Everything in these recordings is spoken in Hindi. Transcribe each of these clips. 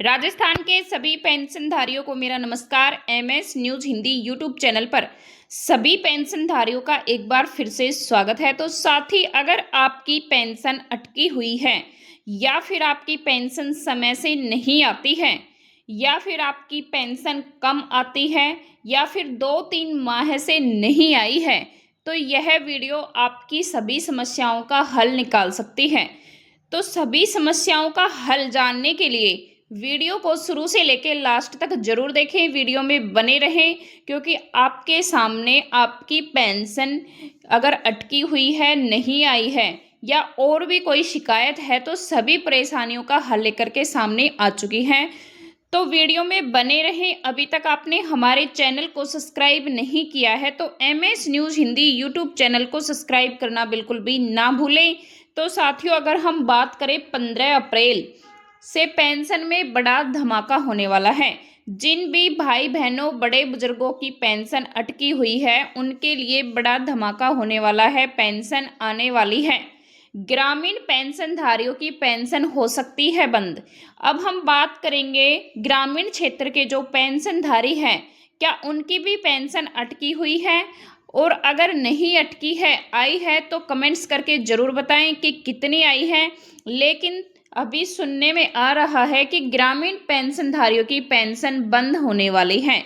राजस्थान के सभी पेंशनधारियों को मेरा नमस्कार। MS news Hindi YouTube channel पर सभी पेंशनधारियों का एक बार फिर से स्वागत है। तो साथ ही अगर आपकी पेंशन अटकी हुई है या फिर आपकी पेंशन समय से नहीं आती है या फिर आपकी पेंशन कम आती है या फिर 2-3 माह से नहीं आई है, तो यह वीडियो आपकी सभी समस्याओं का हल निकाल सकती है। तो सभी समस्याओं का हल जानने के लिए वीडियो को शुरू से लेकर लास्ट तक जरूर देखें, वीडियो में बने रहें, क्योंकि आपके सामने आपकी पेंशन अगर अटकी हुई है, नहीं आई है या और भी कोई शिकायत है तो सभी परेशानियों का हल लेकर के सामने आ चुकी है। तो वीडियो में बने रहें। अभी तक आपने हमारे चैनल को सब्सक्राइब नहीं किया है तो MS news Hindi YouTube channel को सब्सक्राइब करना बिल्कुल भी ना भूलें। तो साथियों, अगर हम बात करें 15 अप्रैल से पेंशन में बड़ा धमाका होने वाला है। जिन भी भाई बहनों बड़े बुजुर्गों की पेंशन अटकी हुई है उनके लिए बड़ा धमाका होने वाला है। पेंशन आने वाली है। ग्रामीण पेंशनधारियों की पेंशन हो सकती है बंद। अब हम बात करेंगे ग्रामीण क्षेत्र के जो पेंशनधारी हैं, क्या उनकी भी पेंशन अटकी हुई है, और अगर नहीं अटकी है, आई है, तो कमेंट्स करके ज़रूर बताएं कि कितनी आई है। लेकिन अभी सुनने में आ रहा है कि ग्रामीण पेंशनधारियों की पेंशन बंद होने वाली है।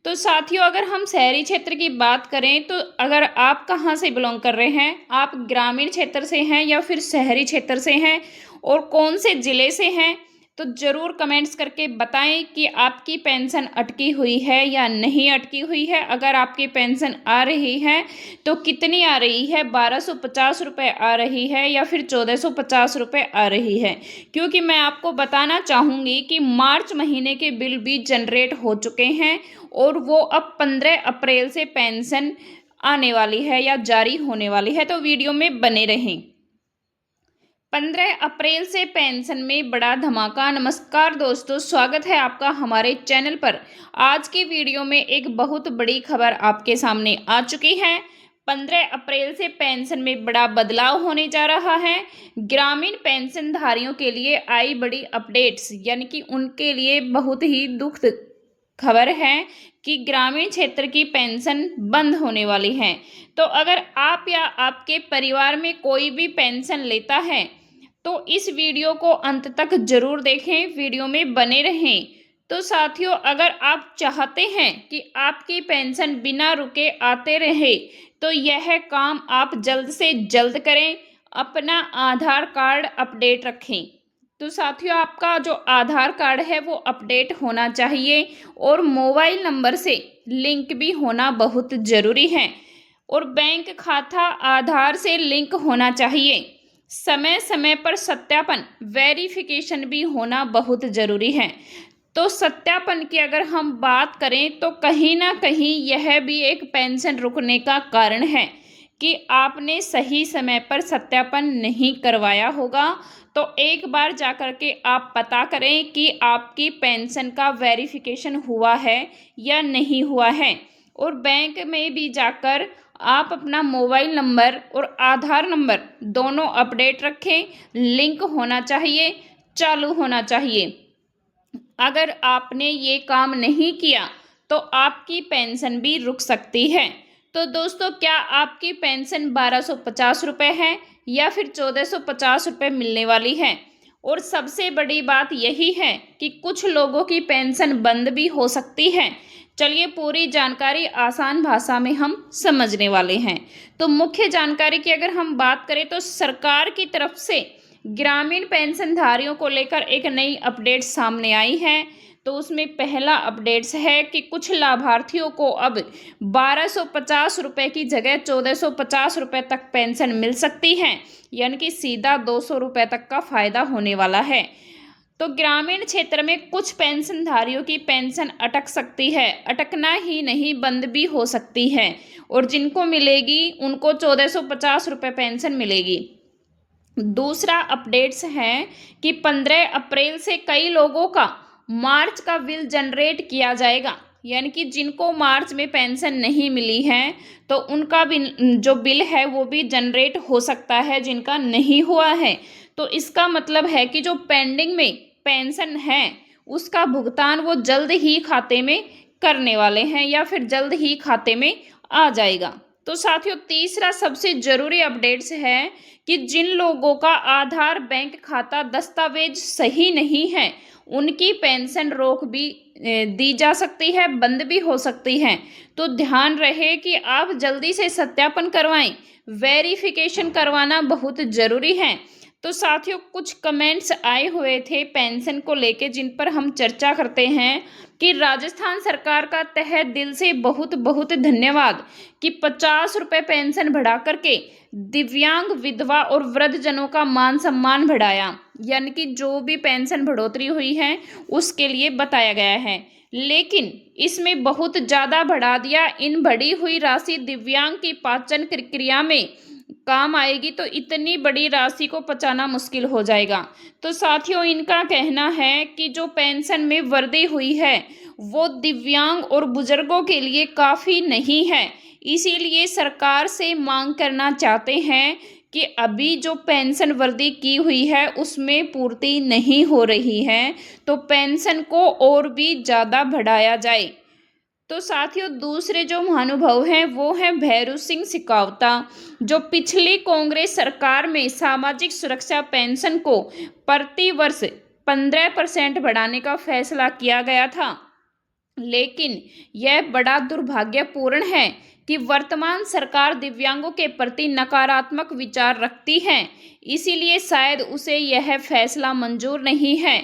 तो साथियों, अगर हम शहरी क्षेत्र की बात करें तो अगर आप कहाँ से बिलोंग कर रहे हैं, आप ग्रामीण क्षेत्र से हैं या फिर शहरी क्षेत्र से हैं और कौन से ज़िले से हैं, तो ज़रूर कमेंट्स करके बताएं कि आपकी पेंशन अटकी हुई है या नहीं अटकी हुई है। अगर आपकी पेंशन आ रही है तो कितनी आ रही है, 1250 रुपये आ रही है या फिर 1450 रुपये आ रही है। क्योंकि मैं आपको बताना चाहूँगी कि मार्च महीने के बिल भी जनरेट हो चुके हैं और वो अब 15 अप्रैल से पेंशन आने वाली है या जारी होने वाली है। तो वीडियो में बने रहें। 15 अप्रैल से पेंशन में बड़ा धमाका। नमस्कार दोस्तों, स्वागत है आपका हमारे चैनल पर। आज की वीडियो में एक बहुत बड़ी खबर आपके सामने आ चुकी है। 15 अप्रैल से पेंशन में बड़ा बदलाव होने जा रहा है। ग्रामीण पेंशनधारियों के लिए आई बड़ी अपडेट्स, यानी कि उनके लिए बहुत ही दुख खबर है कि ग्रामीण क्षेत्र की पेंशन बंद होने वाली है। तो अगर आप या आपके परिवार में कोई भी पेंशन लेता है तो इस वीडियो को अंत तक जरूर देखें, वीडियो में बने रहें। तो साथियों, अगर आप चाहते हैं कि आपकी पेंशन बिना रुके आते रहे तो यह काम आप जल्द से जल्द करें। अपना आधार कार्ड अपडेट रखें। तो साथियों, आपका जो आधार कार्ड है वो अपडेट होना चाहिए और मोबाइल नंबर से लिंक भी होना बहुत ज़रूरी है और बैंक खाता आधार से लिंक होना चाहिए। समय समय पर सत्यापन वेरिफिकेशन भी होना बहुत ज़रूरी है। तो सत्यापन की अगर हम बात करें तो कहीं ना कहीं यह भी एक पेंशन रुकने का कारण है कि आपने सही समय पर सत्यापन नहीं करवाया होगा। तो एक बार जाकर के आप पता करें कि आपकी पेंशन का वेरिफिकेशन हुआ है या नहीं हुआ है, और बैंक में भी जाकर आप अपना मोबाइल नंबर और आधार नंबर दोनों अपडेट रखें। लिंक होना चाहिए, चालू होना चाहिए। अगर आपने ये काम नहीं किया तो आपकी पेंशन भी रुक सकती है। तो दोस्तों, क्या आपकी पेंशन 1250 रुपये है या फिर 1450 रुपये मिलने वाली है? और सबसे बड़ी बात यही है कि कुछ लोगों की पेंशन बंद भी हो सकती है। चलिए पूरी जानकारी आसान भाषा में हम समझने वाले हैं। तो मुख्य जानकारी की अगर हम बात करें तो सरकार की तरफ से ग्रामीण पेंशनधारियों को लेकर एक नई अपडेट सामने आई है। तो उसमें पहला अपडेट्स है कि कुछ लाभार्थियों को अब 1250 रुपये की जगह 1450 रुपये तक पेंशन मिल सकती है, यानी कि सीधा 200 रुपये तक का फ़ायदा होने वाला है। तो ग्रामीण क्षेत्र में कुछ पेंशनधारियों की पेंशन अटक सकती है, अटकना ही नहीं बंद भी हो सकती है, और जिनको मिलेगी उनको 1450 रुपये पेंशन मिलेगी। दूसरा अपडेट्स है कि 15 अप्रैल से कई लोगों का मार्च का बिल जनरेट किया जाएगा, यानी कि जिनको मार्च में पेंशन नहीं मिली है तो उनका भी जो बिल है वो भी जनरेट हो सकता है, जिनका नहीं हुआ है। तो इसका मतलब है कि जो पेंडिंग में पेंशन है उसका भुगतान वो जल्द ही खाते में करने वाले हैं या फिर जल्द ही खाते में आ जाएगा। तो साथियों, तीसरा सबसे ज़रूरी अपडेट्स है कि जिन लोगों का आधार बैंक खाता दस्तावेज सही नहीं है, उनकी पेंशन रोक भी दी जा सकती है, बंद भी हो सकती है। तो ध्यान रहे कि आप जल्दी से सत्यापन करवाएं, वेरिफिकेशन करवाना बहुत ज़रूरी है। तो साथियों, कुछ कमेंट्स आए हुए थे पेंशन को लेके, जिन पर हम चर्चा करते हैं कि राजस्थान सरकार का तहे दिल से बहुत बहुत धन्यवाद कि 50 रुपये पेंशन बढ़ा करके दिव्यांग, विधवा और वृद्धजनों का मान सम्मान बढ़ाया, यानी कि जो भी पेंशन बढ़ोतरी हुई है उसके लिए बताया गया है। लेकिन इसमें बहुत ज़्यादा बढ़ा दिया। इन बढ़ी हुई राशि दिव्यांग की पाचन प्रक्रिया में काम आएगी, तो इतनी बड़ी राशि को पचाना मुश्किल हो जाएगा। तो साथियों, इनका कहना है कि जो पेंशन में वृद्धि हुई है वो दिव्यांग और बुजुर्गों के लिए काफ़ी नहीं है, इसीलिए सरकार से मांग करना चाहते हैं कि अभी जो पेंशन वृद्धि की हुई है उसमें पूर्ति नहीं हो रही है, तो पेंशन को और भी ज़्यादा बढ़ाया जाए। तो साथियों, दूसरे जो महानुभाव हैं वो हैं भैरू सिंह सिकावता, जो पिछली कांग्रेस सरकार में सामाजिक सुरक्षा पेंशन को प्रति वर्ष 15% बढ़ाने का फैसला किया गया था। लेकिन यह बड़ा दुर्भाग्यपूर्ण है कि वर्तमान सरकार दिव्यांगों के प्रति नकारात्मक विचार रखती है, इसीलिए शायद उसे यह फैसला मंजूर नहीं है।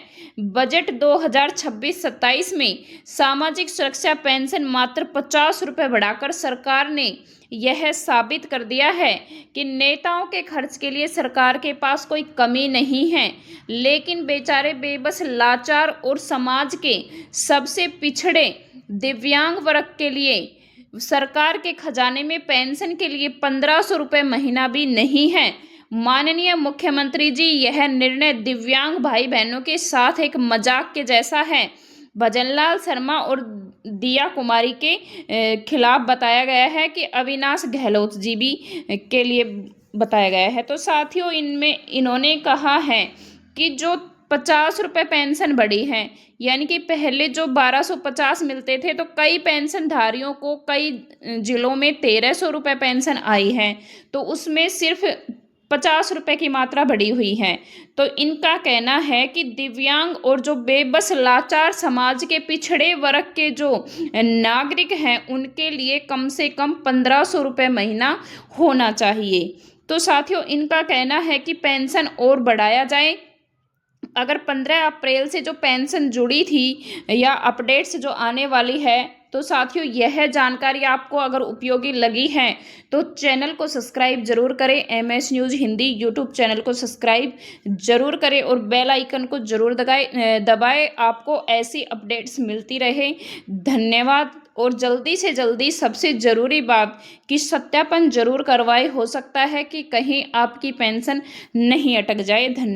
बजट 2026-27 में सामाजिक सुरक्षा पेंशन मात्र 50 रुपये बढ़ाकर सरकार ने यह साबित कर दिया है कि नेताओं के खर्च के लिए सरकार के पास कोई कमी नहीं है, लेकिन बेचारे बेबस, लाचार और समाज के सबसे पिछड़े दिव्यांग वर्ग के लिए सरकार के खजाने में पेंशन के लिए 1500 रुपये महीना भी नहीं है। माननीय मुख्यमंत्री जी, यह निर्णय दिव्यांग भाई बहनों के साथ एक मजाक के जैसा है। भजनलाल शर्मा और दिया कुमारी के खिलाफ बताया गया है कि अविनाश गहलोत जी भी के लिए बताया गया है। तो साथियों, इनमें इन्होंने कहा है कि जो 50 रुपये पेंशन बढ़ी है, यानी कि पहले जो 1250 मिलते थे, तो कई पेंशनधारियों को कई जिलों में 1300 रुपये पेंशन आई है, तो उसमें सिर्फ 50 रुपये की मात्रा बढ़ी हुई है। तो इनका कहना है कि दिव्यांग और जो बेबस, लाचार समाज के पिछड़े वर्ग के जो नागरिक हैं उनके लिए कम से कम 1500 रुपये महीना होना चाहिए। तो साथियों, इनका कहना है कि पेंशन और बढ़ाया जाए। अगर 15 अप्रैल से जो पेंशन जुड़ी थी या अपडेट्स जो आने वाली है, तो साथियों यह जानकारी आपको अगर उपयोगी लगी है तो चैनल को सब्सक्राइब जरूर करें। MS news Hindi YouTube channel को सब्सक्राइब जरूर करें और बेल आइकन को जरूर दबाएं। आपको ऐसी अपडेट्स मिलती रहे। धन्यवाद। और जल्दी से जल्दी सबसे ज़रूरी बात कि सत्यापन जरूर करवाएं, हो सकता है कि कहीं आपकी पेंशन नहीं अटक जाए। धन्यवाद।